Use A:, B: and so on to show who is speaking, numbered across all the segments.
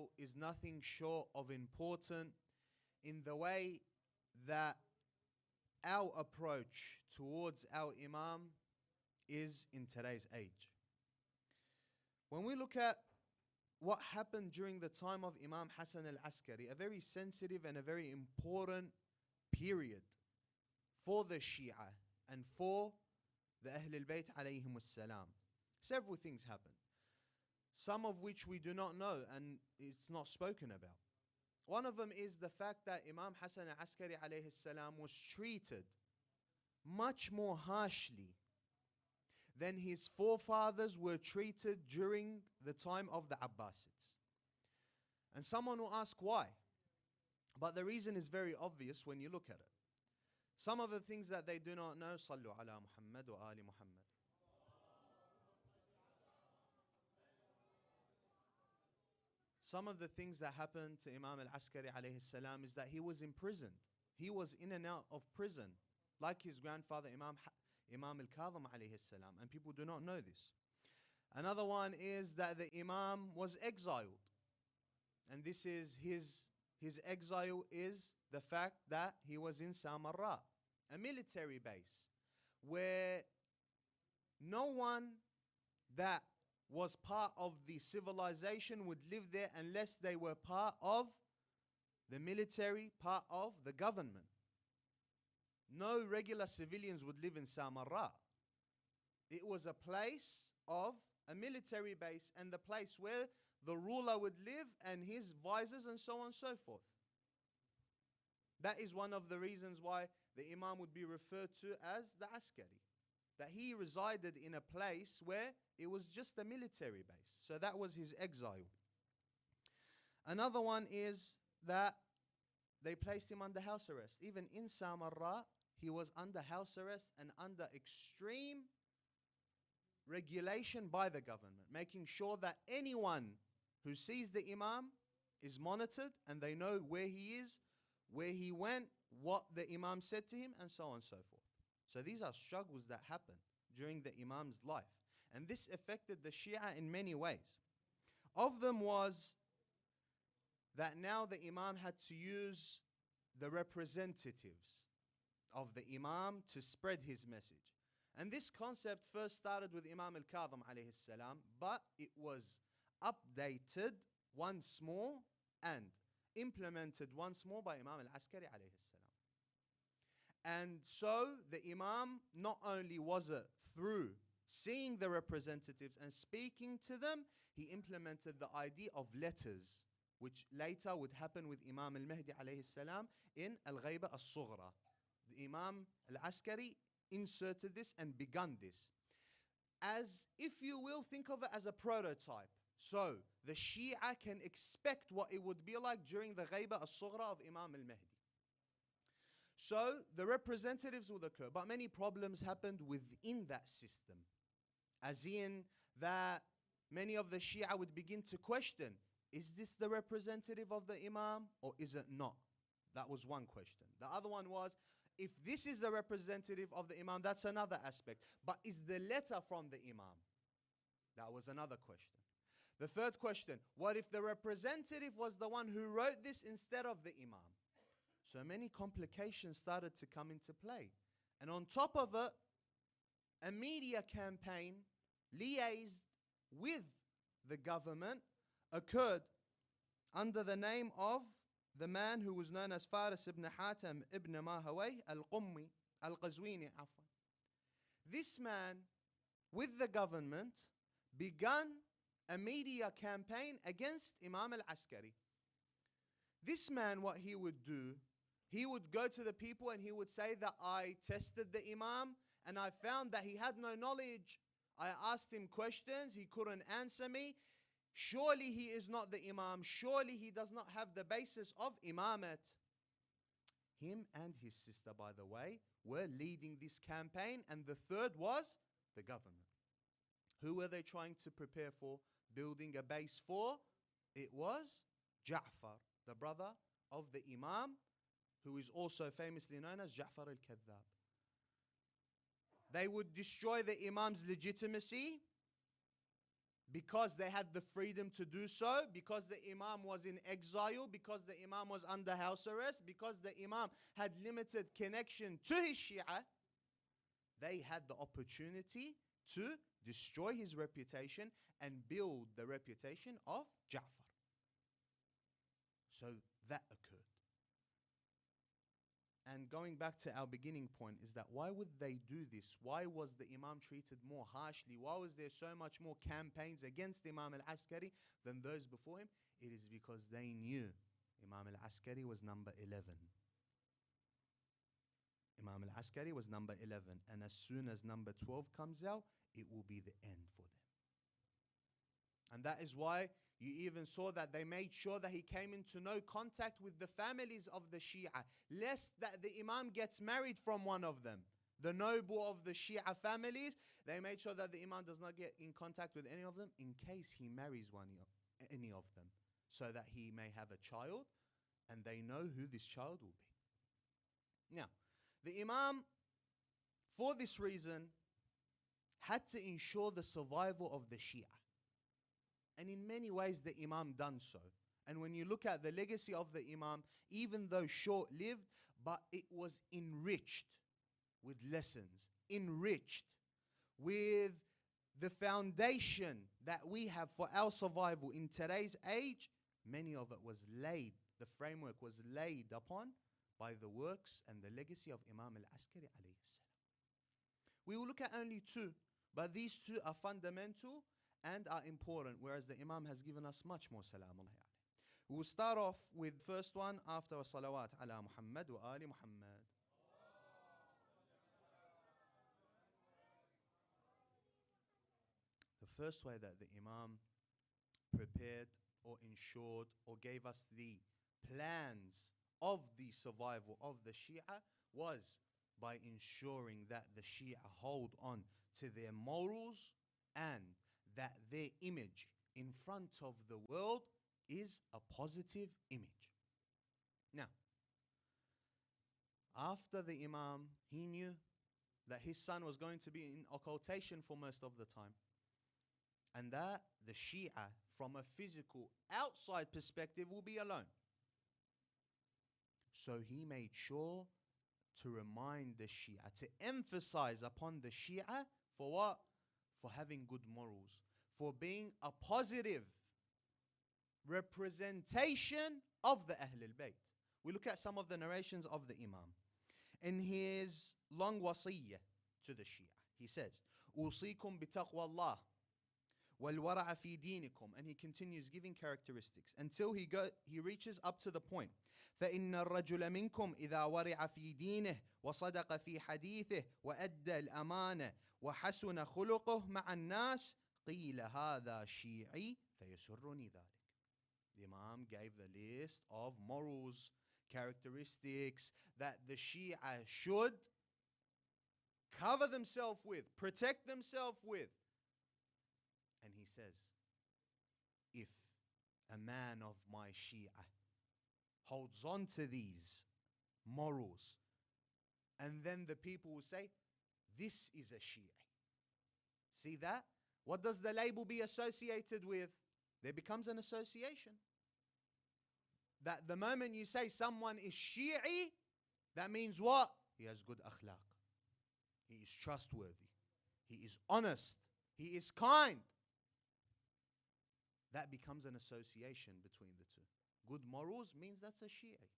A: exile is nothing short of important in the way that our approach towards our Imam is in today's age. When we look at what happened during the time of Imam Hassan AlAskari, a very sensitive and a very important period for the Shia and for the Ahl al-Bayt alayhim as-salam. Several things happened, some of which we do not know and it's not spoken about. One of them is the fact that Imam Hassan AlAskari alayhi salam was treated much more harshly than his forefathers were treated during the time of the Abbasids. And someone will ask why. But the reason is very obvious when you look at it. Some of the things that they do not know, Sallu ala Muhammad wa ali Muhammad. Some of the things that happened to Imam AlAskari alayhi salam is that he was imprisoned. He was in and out of prison, like his grandfather Imam al-Kadhim alayhi salam, and people do not know this. Another one is that the Imam was exiled, and this is his exile is the fact that he was in Samarra, a military base where no one that was part of the civilization would live there unless they were part of the military, part of the government. No regular civilians would live in Samarra. It was a place of a military base and the place where the ruler would live and his visors and so on and so forth. That is one of the reasons why the Imam would be referred to as the Askari, that he resided in a place where it was just a military base. So that was his exile. Another one is that they placed him under house arrest. Even in Samarra, he was under house arrest and under extreme regulation by the government, making sure that anyone who sees the Imam is monitored and they know where he is, where he went, what the Imam said to him, and so on and so forth. So these are struggles that happened during the Imam's life. And this affected the Shia in many ways. Of them was that now the Imam had to use the representatives of the Imam to spread his message. And this concept first started with Imam al-Kadhim alayhi salam, but it was updated once more and implemented once more by Imam AlAskari alayhi salam. And so the Imam, not only was it through seeing the representatives and speaking to them, he implemented the idea of letters, which later would happen with Imam al-Mahdi alayhi salam in al-Ghayba al-Sughra. The Imam AlAskari inserted this and begun this. As, if you will, think of it as a prototype. So the Shia can expect what it would be like during the Ghayba al-Sughra of Imam al-Mahdi. So the representatives would occur, but many problems happened within that system. As in that many of the Shia would begin to question, is this the representative of the Imam or is it not? That was one question. The other one was, if this is the representative of the Imam, that's another aspect. But is the letter from the Imam? That was another question. The third question, what if the representative was the one who wrote this instead of the Imam? So many complications started to come into play. And on top of it, a media campaign liaised with the government occurred under the name of the man who was known as Faris ibn Hatim ibn Mahawayh al-Qummi al-Qazwini. This man, with the government, began a media campaign against Imam AlAskari. This man, what he would do, he would go to the people and he would say that I tested the Imam and I found that he had no knowledge. I asked him questions, he couldn't answer me. Surely he is not the Imam. Surely he does not have the basis of Imamat. Him and his sister, by the way, were leading this campaign, and the third was the government. Who were they trying to prepare for, building a base for? It was Ja'far, the brother of the Imam, who is also famously known as Ja'far al-Kadhab. They would destroy the Imam's legitimacy because they had the freedom to do so, because the Imam was in exile, because the Imam was under house arrest, because the Imam had limited connection to his Shia, they had the opportunity to destroy his reputation and build the reputation of Ja'far. So that occurred. And going back to our beginning point is that why would they do this? Why was the Imam treated more harshly? Why was there so much more campaigns against Imam AlAskari than those before him? It is because they knew Imam AlAskari was number 11. Imam AlAskari was number 11. And as soon as number 12 comes out, it will be the end for them. And that is why you even saw that they made sure that he came into no contact with the families of the Shia, lest that the Imam gets married from one of them. The noble of the Shia families, they made sure that the Imam does not get in contact with any of them in case he marries any of them, so that he may have a child and they know who this child will be. Now, the Imam, for this reason, had to ensure the survival of the Shia. And in many ways, the Imam done so. And when you look at the legacy of the Imam, even though short-lived, but it was enriched with lessons, enriched with the foundation that we have for our survival in today's age. Many of it was laid, the framework was laid upon by the works and the legacy of Imam AlAskari alayhi salam. We will look at only two, but these two are fundamental and are important, whereas the Imam has given us much more salam alayhi. We will start off with the first one after salawat ala Muhammad wa ali Muhammad. The first way that the Imam prepared or ensured or gave us the plans of the survival of the Shia was by ensuring that the Shia hold on to their morals and that their image in front of the world is a positive image. Now, after the Imam, he knew that his son was going to be in occultation for most of the time, and that the Shia, from a physical outside perspective, will be alone. So he made sure to remind the Shia, to emphasize upon the Shia for what? For having good morals, for being a positive representation of the Ahl al-Bayt. We look at some of the narrations of the Imam. In his long wasiyyah to the Shia, he says, "Usikum bitaqwa Allah wal wara'a fi dinikum," and he continues giving characteristics until he reaches up to the point. فإن الرجل منكم إذا ورع في دينه وصدق في حديثه وأدى الأمانة وحسن خلقه مع الناس قيل هذا شيعي فيسرني ذلك. The Imam gave a list of morals, characteristics that the Shia should cover themselves with, protect themselves with. And he says, if a man of my Shia holds on to these morals, and then the people will say, this is a Shia. See that? What does the label be associated with? There becomes an association. That the moment you say someone is Shi'i, that means what? He has good akhlaq. He is trustworthy. He is honest. He is kind. That becomes an association between the two. Good morals means that's a Shi'i.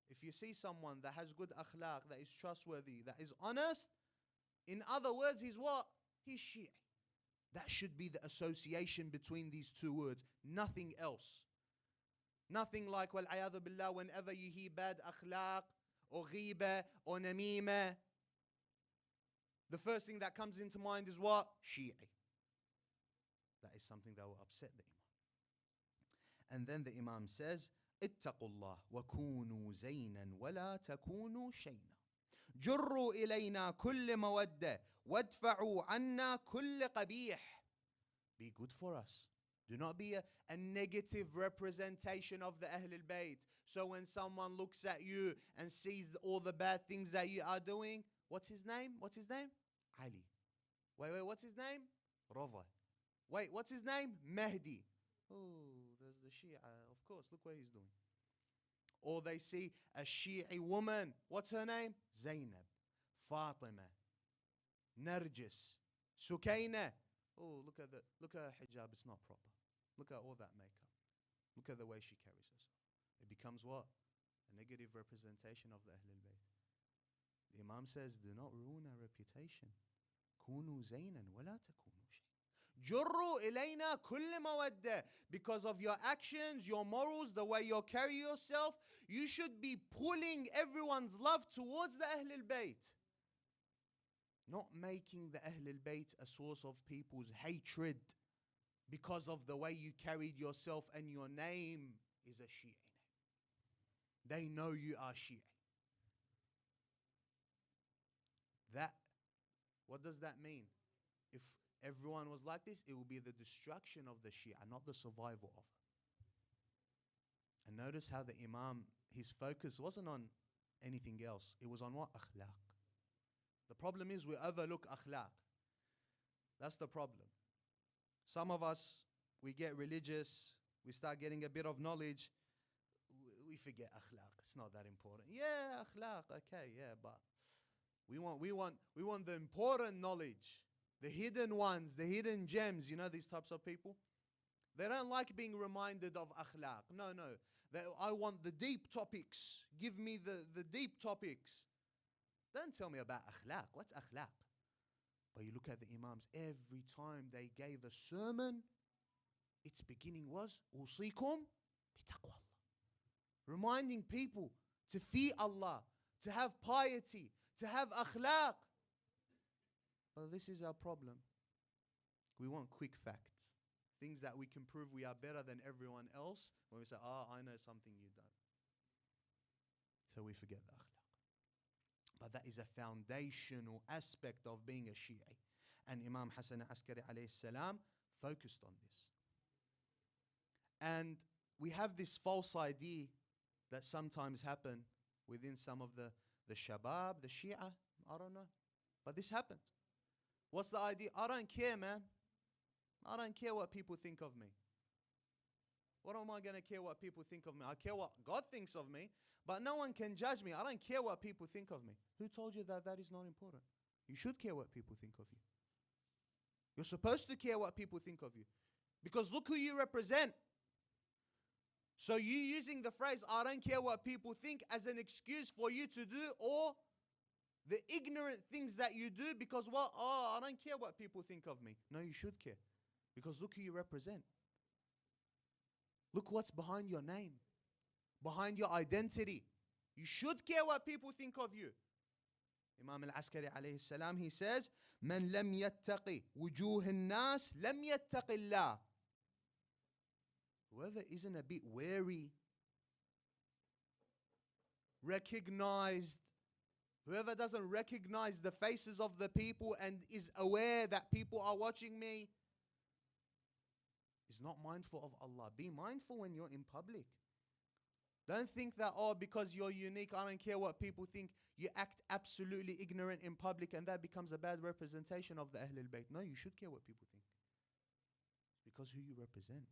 A: If you see someone that has good akhlaq, that is trustworthy, that is honest, in other words, he's what? He's Shi'i. That should be the association between these two words. Nothing else. Nothing like, wal-'ayadhu billah, whenever you hear bad akhlaq, or ghiba, or namima, the first thing that comes into mind is what? Shi'i. That is something that will upset the Imam. And then the Imam says, اتقوا الله وكونوا زينا ولا تكونوا شينا جروا إلينا كل مودة وادفعوا عنا كل قبيح. Be good for us. Do not be a negative representation of the Ahl al-Bayt. So when someone looks at you and sees all the bad things that you are doing, what's his name? What's his name? Ali. Wait, what's his name? Rada. Wait, what's his name? Mahdi. Oh, there's the Shia. Of course, look what he's doing. Or they see a Shi'i woman. What's her name? Zainab, Fatima, Narjis, Sukaina. Oh, look at her hijab. It's not proper. Look at all that makeup. Look at the way she carries herself. It becomes what? A negative representation of the Ahlul Bayt. The Imam says, do not ruin our reputation. كونوا زينا ولا تكونوا شيئا. جروا إلينا كل مودة. Because of your actions, your morals, the way you carry yourself, you should be pulling everyone's love towards the Ahlul Bayt. Not making the Ahlul Bayt a source of people's hatred because of the way you carried yourself and your name is a Shi'i name. They know you are Shi'i. What does that mean? If everyone was like this, it will be the destruction of the Shia, not the survival of it. And notice how the Imam, his focus wasn't on anything else. It was on what? Akhlaq. The problem is we overlook akhlaq. That's the problem. Some of us, we get religious, we start getting a bit of knowledge, we forget akhlaq. It's not that important. Yeah, akhlaq, okay, yeah, but we want the important knowledge, the hidden ones, the hidden gems. You know these types of people? They don't like being reminded of akhlaq. No. I want the deep topics. Give me the deep topics. Don't tell me about akhlaq. What's akhlaq? But you look at the Imams, every time they gave a sermon, its beginning was أوصيكم بتقوى الله. Reminding people to fear Allah, to have piety, to have akhlaq. Well, this is our problem. We want quick facts. Things that we can prove we are better than everyone else. When we say, I know something you don't. So we forget the akhlaq. But that is a foundational aspect of being a Shi'i. And Imam AlAskari alayhi salam focused on this. And we have this false idea that sometimes happen within some of the Shabab, the Shia, I don't know. But this happens. What's the idea? I don't care, man. I don't care what people think of me. What am I going to care what people think of me? I care what God thinks of me, but no one can judge me. I don't care what people think of me. Who told you that that is not important? You should care what people think of you. You're supposed to care what people think of you. Because look who you represent. So you using the phrase, I don't care what people think, as an excuse for you to do all the ignorant things that you do because what? Oh, I don't care what people think of me. No, you should care. Because look who you represent. Look what's behind your name, behind your identity. You should care what people think of you. Imam AlAskari alayhi salam, he says, "Man lam yattaqi wujuh an-nas lam yattaqi Allah." Whoever isn't a bit wary, recognized, whoever doesn't recognize the faces of the people and is aware that people are watching me, is not mindful of Allah. Be mindful when you're in public. Don't think that, because you're unique, I don't care what people think. You act absolutely ignorant in public and that becomes a bad representation of the Ahlul Bayt. No, you should care what people think. Because who you represent.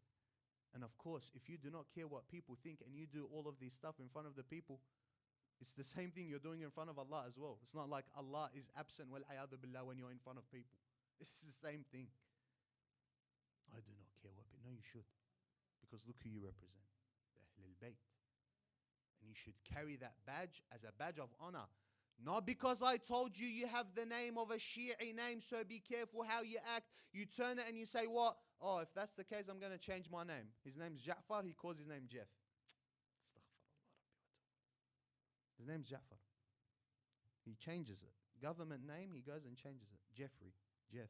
A: And of course, if you do not care what people think and you do all of this stuff in front of the people, it's the same thing you're doing in front of Allah as well. It's not like Allah is absent, wal-'ayadhu billah, when you're in front of people. It's the same thing. I do not care what people. No, you should. Because look who you represent. The Ahlul Bayt. And you should carry that badge as a badge of honor. Not because I told you you have the name of a Shi'i name, so be careful how you act. You turn it and you say, what? Oh, if that's the case, I'm going to change my name. His name's Ja'far, he calls his name Jeff. His name's Ja'far. He changes it. Government name, he goes and changes it. Jeffrey, Jeff.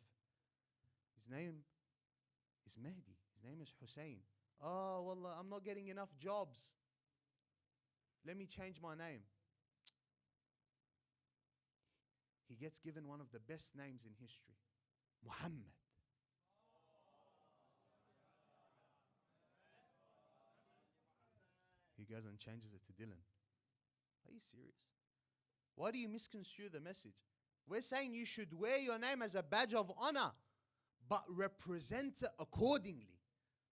A: His name is Mahdi. His name is Hussein. Oh, wallah, I'm not getting enough jobs. Let me change my name. He gets given one of the best names in history. Muhammad. He goes and changes it to Dylan. Are you serious? Why do you misconstrue the message? We're saying you should wear your name as a badge of honor. but represent it accordingly.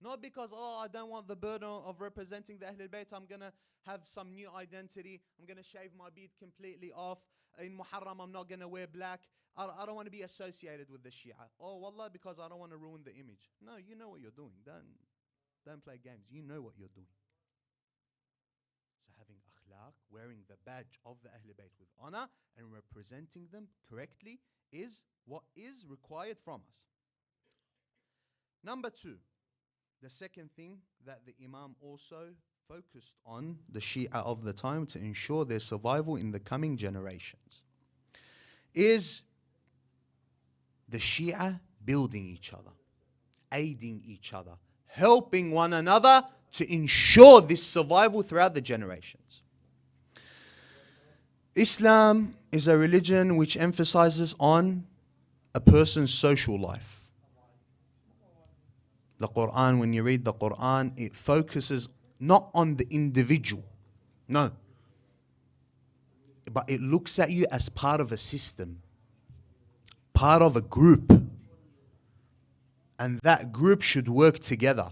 A: Not because, oh, I don't want the burden of representing the Ahlul Bayt, I'm going to have some new identity, I'm going to shave my beard completely off. In Muharram, I'm not going to wear black. I don't want to be associated with the Shia. Oh, wallah, because I don't want to ruin the image. No, you know what you're doing. Don't play games. You know what you're doing. So having akhlaq, wearing the badge of the Ahlul Bayt with honor and representing them correctly is what is required from us. Number 2, the second thing that the Imam also focused on the Shia of the time to ensure their survival in the coming generations is the Shia building each other, aiding each other, helping one another to ensure this survival throughout the generations. Islam is a religion which emphasizes on a person's social life. The Quran, when you read the Quran, it focuses not on the individual, no, but it looks at you as part of a system, part of a group, and that group should work together.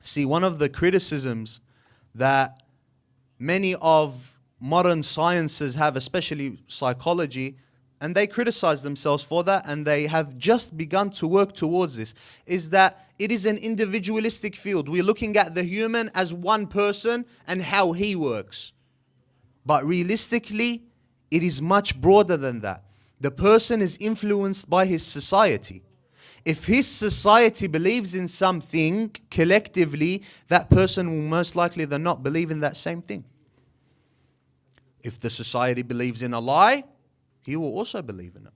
A: See, one of the criticisms that many of modern sciences have, especially psychology, and they criticize themselves for that, and they have just begun to work towards this, is that it is an individualistic field. We're looking at the human as one person and how he works. But realistically, it is much broader than that. The person is influenced by his society. If his society believes in something collectively, that person will most likely than not believe in that same thing. If the society believes in a lie, he will also believe in it.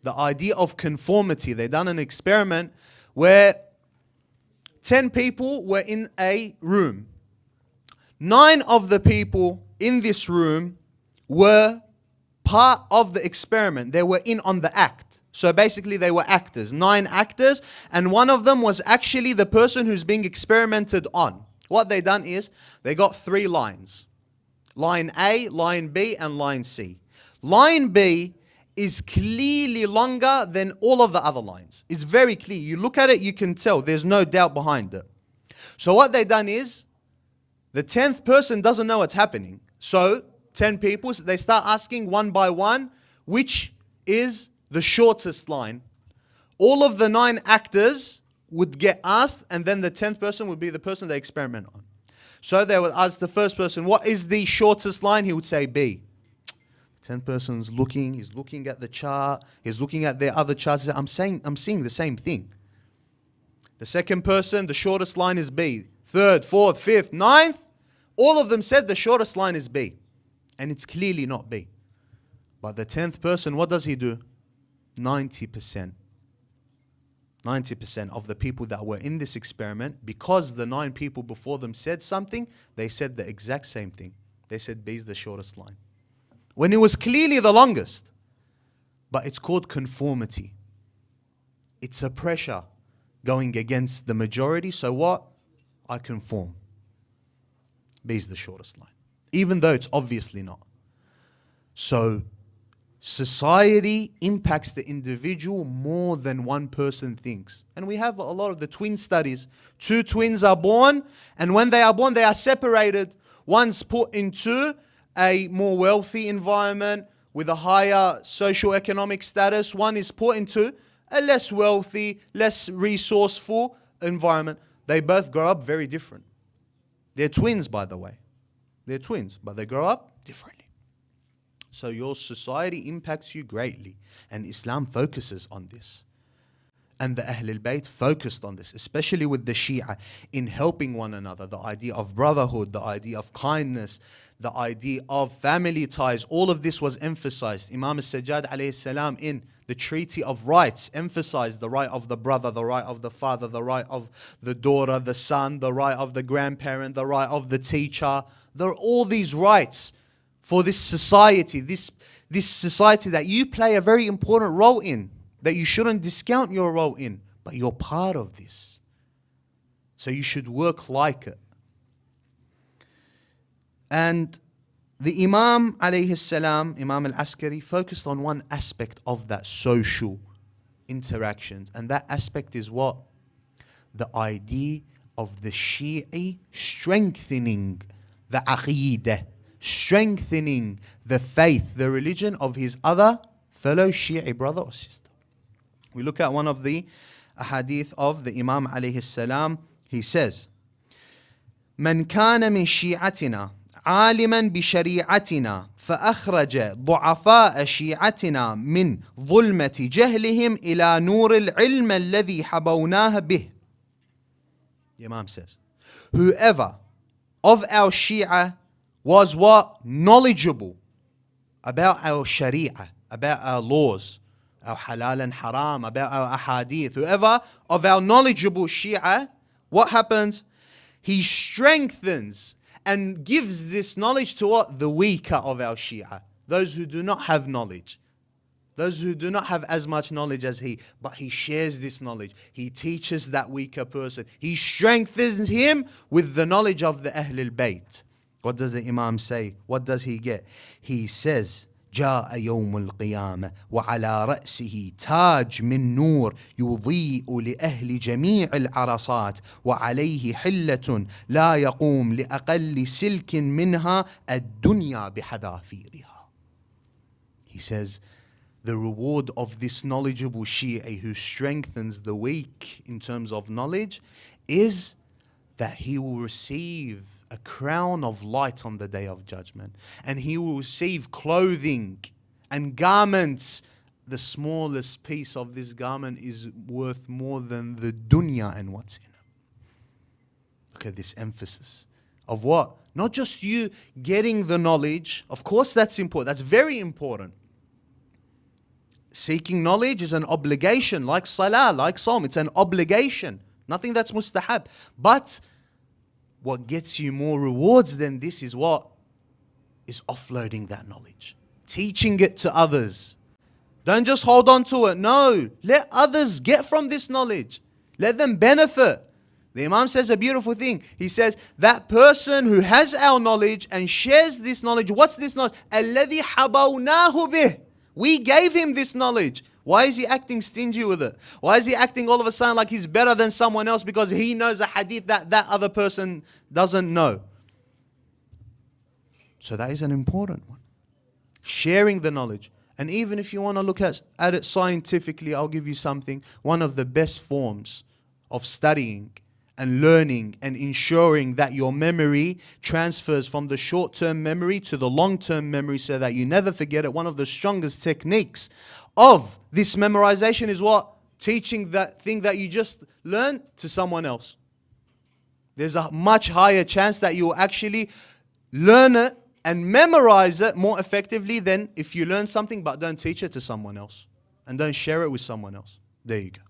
A: The idea of conformity, they done an experiment where 10 people were in a room. 9 of the people in this room were part of the experiment. They were in on the act. So basically they were actors, 9 actors, and one of them was actually the person who's being experimented on. What they done is they got 3 lines. Line A, line B, and line C. Line B is clearly longer than all of the other lines. It's very clear. You look at it, you can tell. There's no doubt behind it. So what they done is, the 10th person doesn't know what's happening. So 10 people, they start asking one by one, which is the shortest line. All of the 9 actors would get asked, and then the 10th person would be the person they experiment on. So they would ask the first person, what is the shortest line? He would say B. 10th person's looking, he's looking at the chart, he's looking at their other charts. I'm seeing the same thing. The second person, the shortest line is B. 3rd, 4th, 5th, 9th, all of them said the shortest line is B. And it's clearly not B. But the 10th person, what does he do? 90%. 90% of the people that were in this experiment, because the 9 people before them said something, they said the exact same thing. They said B is the shortest line, when it was clearly the longest. But it's called conformity. It's a pressure going against the majority. So what? I conform. B is the shortest line, even though it's obviously not. So society impacts the individual more than one person thinks. And we have a lot of the twin studies. 2 twins are born, and when they are born, they are separated. One's put into a more wealthy environment with a higher socio-economic status. One is put into a less wealthy, less resourceful environment. They both grow up very different. They're twins, by the way. They're twins, but they grow up differently. So your society impacts you greatly, and Islam focuses on this. And the Ahlul Bayt focused on this, especially with the Shia, in helping one another. The idea of brotherhood, the idea of kindness, the idea of family ties, all of this was emphasized. Imam As-Sajjad alayhi salam in the Treaty of Rights emphasized the right of the brother, the right of the father, the right of the daughter, the son, the right of the grandparent, the right of the teacher. There are all these rights for this society, this society that you play a very important role in, that you shouldn't discount your role in, but you're part of this. So you should work like it. And the Imam alayhi salam, Imam AlAskari, focused on one aspect of that social interactions. And that aspect is what? The idea of the Shi'i strengthening the aqeedah, strengthening the faith, the religion of his other fellow Shi'i brother or sister. We look at one of the hadith of the Imam alayhi salam. He says, من كان من شيعتنا عالما بشريعتنا فأخرج ضعفاء شيعتنا من ظلمة جهلهم إلى نور العلم الذي حبوناه به. The Imam says, whoever of our Shia was what? Knowledgeable about our Sharia, about our laws, our halal and haram, about our ahadith. Whoever of our knowledgeable Shia, what happens? He strengthens and gives this knowledge to what? The weaker of our Shia. Those who do not have knowledge. Those who do not have as much knowledge as he. But he shares this knowledge. He teaches that weaker person. He strengthens him with the knowledge of the Ahlul Bayt. What does the Imam say? What does he get? He says, جاء يوم القيامة وعلى رأسه تاج من نور يضيء لأهل جميع العرصات وعليه حلة لا يقوم لأقل سلك منها الدنيا بحذافيرها. He says, the reward of this knowledgeable Shi'i who strengthens the weak in terms of knowledge is that he will receive a crown of light on the day of judgment. And he will receive clothing and garments. The smallest piece of this garment is worth more than the dunya and what's in it. Look at this emphasis of what? Not just you getting the knowledge. Of course that's important. That's very important. Seeking knowledge is an obligation, like salah, like psalm. It's an obligation. Nothing that's mustahab. But what gets you more rewards than this is what? Is offloading that knowledge. Teaching it to others. Don't just hold on to it. No. Let others get from this knowledge. Let them benefit. The Imam says a beautiful thing. He says, that person who has our knowledge and shares this knowledge, what's this knowledge? الَّذِي حَبَوْنَاهُ بِهِ. We gave him this knowledge. Why is he acting stingy with it? Why is he acting all of a sudden like he's better than someone else because he knows a hadith that that other person doesn't know? So that is an important one. Sharing the knowledge. And even if you want to look at it scientifically, I'll give you something. One of the best forms of studying and learning and ensuring that your memory transfers from the short-term memory to the long-term memory so that you never forget it. One of the strongest techniques of this memorization is what? Teaching that thing that you just learned to someone else. There's a much higher chance that you will actually learn it and memorize it more effectively than if you learn something but don't teach it to someone else and don't share it with someone else. There you go.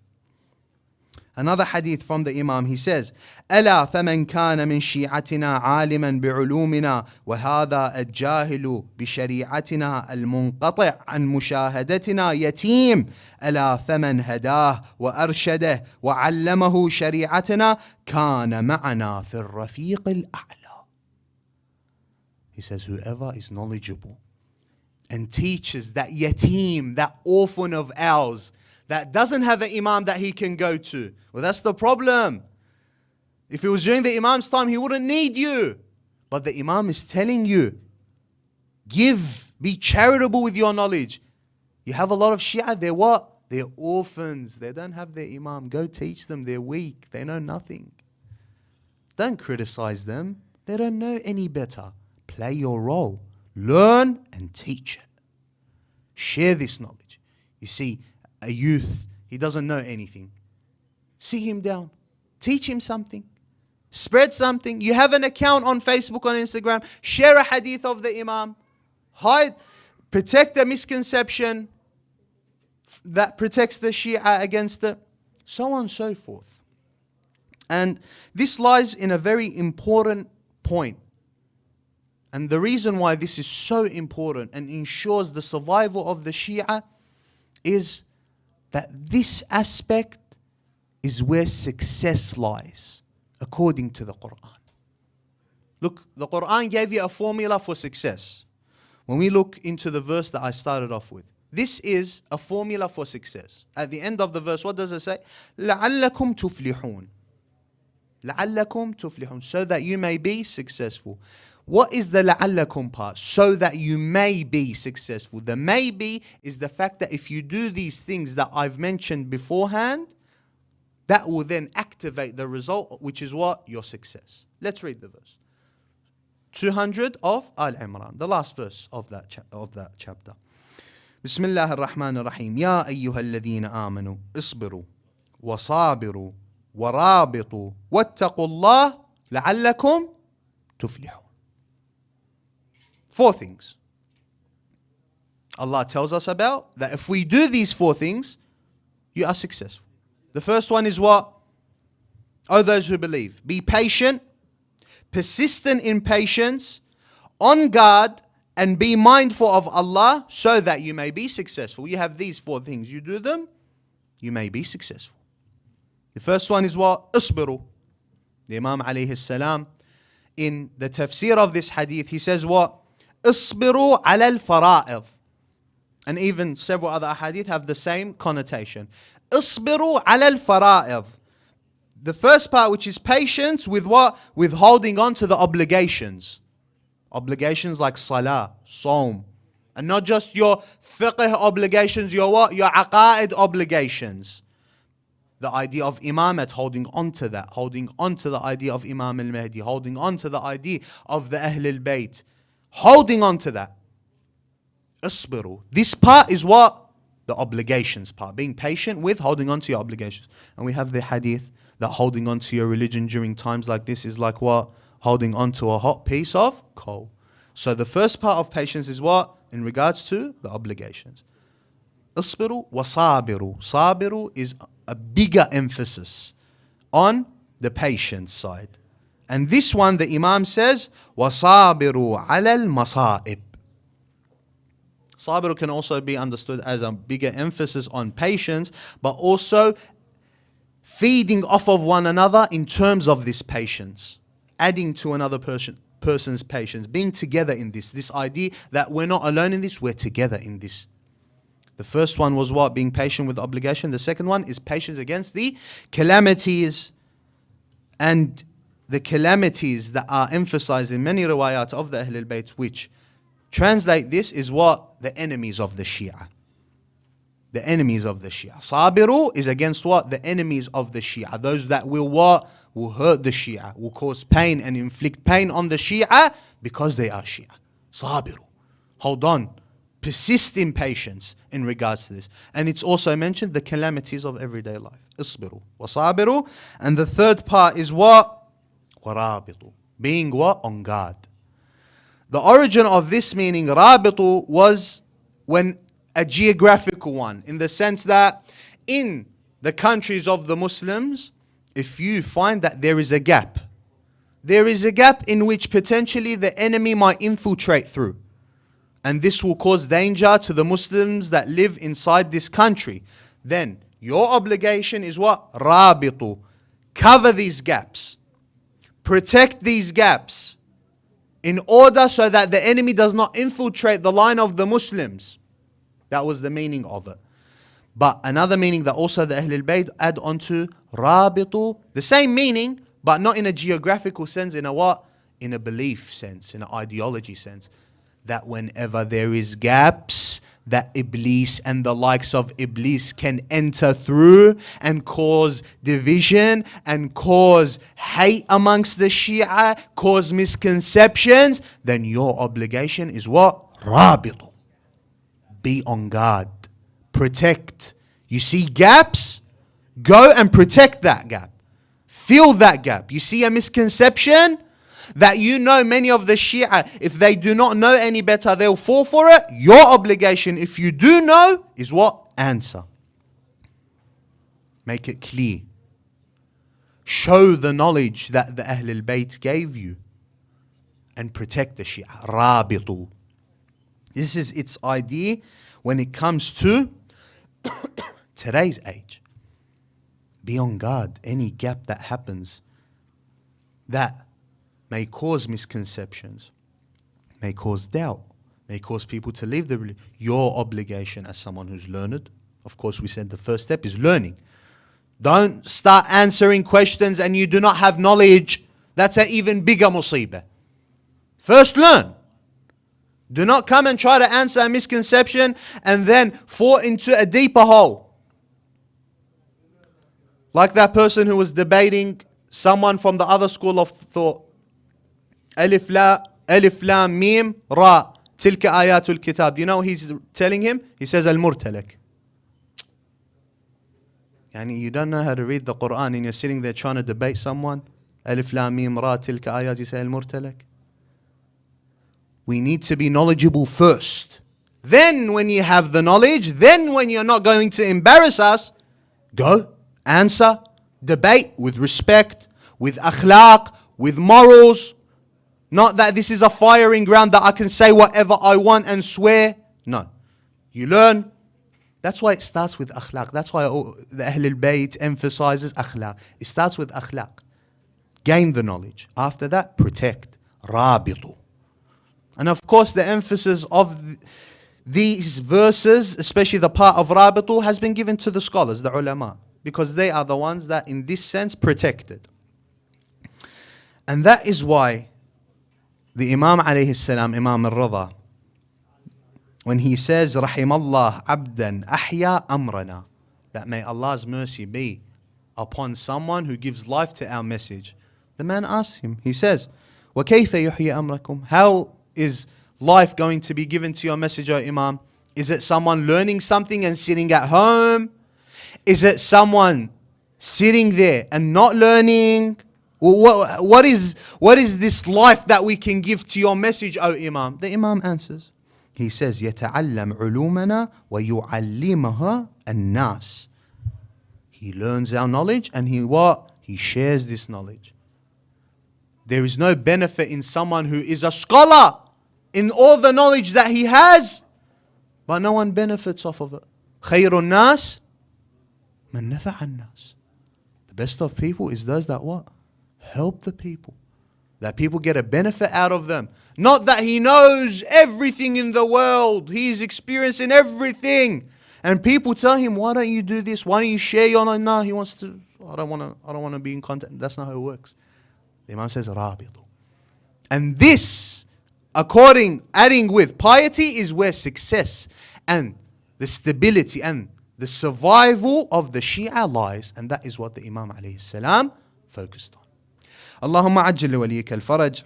A: Another hadith from the Imam, he says, ألا فمن كان من شيعتنا عالما بعلومنا وهذا الجاهل بشريعتنا المنقطع عن مشاهدتنا يتيم ألا فمن هداه وأرشده وعلمه شريعتنا كان معنا في الرفيق الأعلى. He says, whoever is knowledgeable and teaches that yatim, that orphan of ours, that doesn't have an imam that he can go to. Well, that's the problem. If it was during the imam's time, he wouldn't need you. But the imam is telling you, give, be charitable with your knowledge. You have a lot of Shia, they're what? They're orphans. They don't have their imam. Go teach them. They're weak. They know nothing. Don't criticize them. They don't know any better. Play your role. Learn and teach it. Share this knowledge. You see, a youth, he doesn't know anything. Sit him down. Teach him something. Spread something. You have an account on Facebook, on Instagram. Share a hadith of the Imam. Hide, protect the misconception that protects the Shia against it. So on and so forth. And this lies in a very important point. And the reason why this is so important and ensures the survival of the Shia is that this aspect is where success lies, according to the Quran. Look, the Quran gave you a formula for success. When we look into the verse that I started off with, This is a formula for success. At the end of the verse, what does it say? لَعَلَّكُمْ تُفْلِحُونَ. لَعَلَّكُمْ تُفْلِحُونَ. So that you may be successful. What is the لَعَلَّكُمْ part? So that you may be successful. The maybe is the fact that if you do these things that I've mentioned beforehand, that will then activate the result, which is what? Your success. Let's read the verse. 200 of Al-Imran, the last verse of that chapter. بسم الله الرحمن الرحيم يا أيها الذين آمنوا اصبروا وصابروا ورابطوا واتقوا الله لعلكم تفلحون. 4 things Allah tells us about, that if we do these 4 things, you are successful. The first one is what? O those who believe, be patient, persistent in patience, on guard, and be mindful of Allah so that you may be successful. You have these 4 things. You do them, you may be successful. The first one is what? Isbiru. The Imam alayhi salam, in the tafsir of this hadith, he says what? Isbiru ala al-fara'id. And even several other hadith have the same connotation. Isbiru ala al-fara'id. The first part, which is patience with what? With holding on to the obligations. Obligations like salah, saum. And not just your fiqh obligations, your what? Your aqaid obligations. The idea of imamat, holding on to that. Holding on to the idea of Imam al-Mahdi. Holding on to the idea of the Ahl al-Bayt. Holding on to that. Isbiru. This part is what? The obligations part. Being patient with holding on to your obligations. And we have the hadith that holding on to your religion during times like this is like what? Holding on to a hot piece of coal. So the first part of patience is what? In regards to the obligations. Isbiru wa sabiru. Sabiru is a bigger emphasis on the patience side. And this one, the Imam says, وَصَابِرُوا عَلَى الْمَصَائِبِ. Sabiru can also be understood as a bigger emphasis on patience, but also feeding off of one another in terms of this patience. Adding to another person's patience. Being together in this. This idea that we're not alone in this, we're together in this. The first one was what? Being patient with obligation. The second one is patience against the calamities. And the calamities that are emphasized in many riwayat of the Ahl al-Bayt, which translate this is what? The enemies of the Shia. The enemies of the Shia. Sabiru is against what? The enemies of the Shia. Those that will what? Will hurt the Shia. Will cause pain and inflict pain on the Shia because they are Shia. Sabiru. Hold on. Persist in patience in regards to this. And it's also mentioned the calamities of everyday life. Isbiru. Wasabiru. And the third part is what? Warabitu. Being what? On guard. The origin of this meaning, rabitu, was when a geographical one. In the sense that in the countries of the Muslims, if you find that there is a gap in which potentially the enemy might infiltrate through. And this will cause danger to the Muslims that live inside this country. Then your obligation is what? Rabitu. Cover these gaps. Protect these gaps. In order so that the enemy does not infiltrate the line of the Muslims. That was the meaning of it. But another meaning that also the Ahl al-Bayt add onto Rabitu. The same meaning, but not in a geographical sense, in a what? In a belief sense, in an ideology sense. That whenever there is gaps, that Iblis and the likes of Iblis can enter through and cause division and cause hate amongst the Shia, cause misconceptions, then your obligation is what? Rabitu. Be on guard. Protect. You see gaps? Go and protect that gap. Fill that gap. You see a misconception? That you know many of the Shia, if they do not know any better, they'll fall for it. Your obligation, if you do know, is what? Answer. Make it clear. Show the knowledge that the Ahl al-Bayt gave you. And protect the Shia. Rabitu. This is its idea when it comes to today's age. Be on guard. Any gap that happens that may cause misconceptions, may cause doubt, may cause people to leave the religion. Your obligation as someone who's learned, of course we said the first step is learning. Don't start answering questions and you do not have knowledge. That's an even bigger musibah. First learn. Do not come and try to answer a misconception and then fall into a deeper hole. Like that person who was debating someone from the other school of thought. Alif lam mim ra tilka ayatul kitab. You know he's telling him? He says al-murtalak. Yani you don't know how to read the Quran and you're sitting there trying to debate someone. Alif lam mim ra tilka ayat, you say al-murtalak. We need to be knowledgeable first. Then when you have the knowledge, then when you're not going to embarrass us, go, answer, debate with respect, with akhlaq, with morals. Not that this is a firing ground that I can say whatever I want and swear. No. You learn. That's why it starts with akhlaq. That's why the Ahlul Bayt emphasizes akhlaq. It starts with akhlaq. Gain the knowledge. After that, protect. Rabitu. And of course, the emphasis of these verses, especially the part of Rabitu, has been given to the scholars, the ulama, because they are the ones that, in this sense, protected. And that is why the Imam alayhi salam, Imam al-Reda, when he says, Rahimallah abdan ahya amrana, that may Allah's mercy be upon someone who gives life to our message. The man asks him, he says, وَكَيْفَ يُحْيِي أَمْرَكُمْ? How is life going to be given to your message, O Imam? Is it someone learning something and sitting at home? Is it someone sitting there and not learning? What is this life that we can give to your message, O Imam? The Imam answers. He says, يَتَعَلَّمْ عُلُومَنَا وَيُعَلِّمَهَا النَّاسِ. He learns our knowledge and he shares this knowledge. There is no benefit in someone who is a scholar in all the knowledge that he has, but no one benefits off of it. خَيْرُ النَّاسِ مَنْ نَفَعَ النَّاسِ. The best of people is those that what? Help the people. That people get a benefit out of them. Not that he knows everything in the world. He is experiencing everything. And people tell him, why don't you do this? Why don't you share your knowledge? No, he wants to, I don't want to be in contact. That's not how it works. The Imam says, Rabitu. And this, adding with piety, is where success and the stability and the survival of the Shia lies. And that is what the Imam alayhi salam focused on. اللهم عجل لوليك الفرج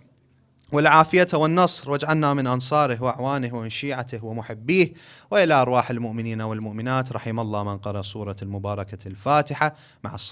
A: والعافية والنصر واجعلنا من أنصاره وأعوانه ومن شيعته ومحبيه وإلى أرواح المؤمنين والمؤمنات رحم الله من قرأ سورة المباركة الفاتحة مع الصلاة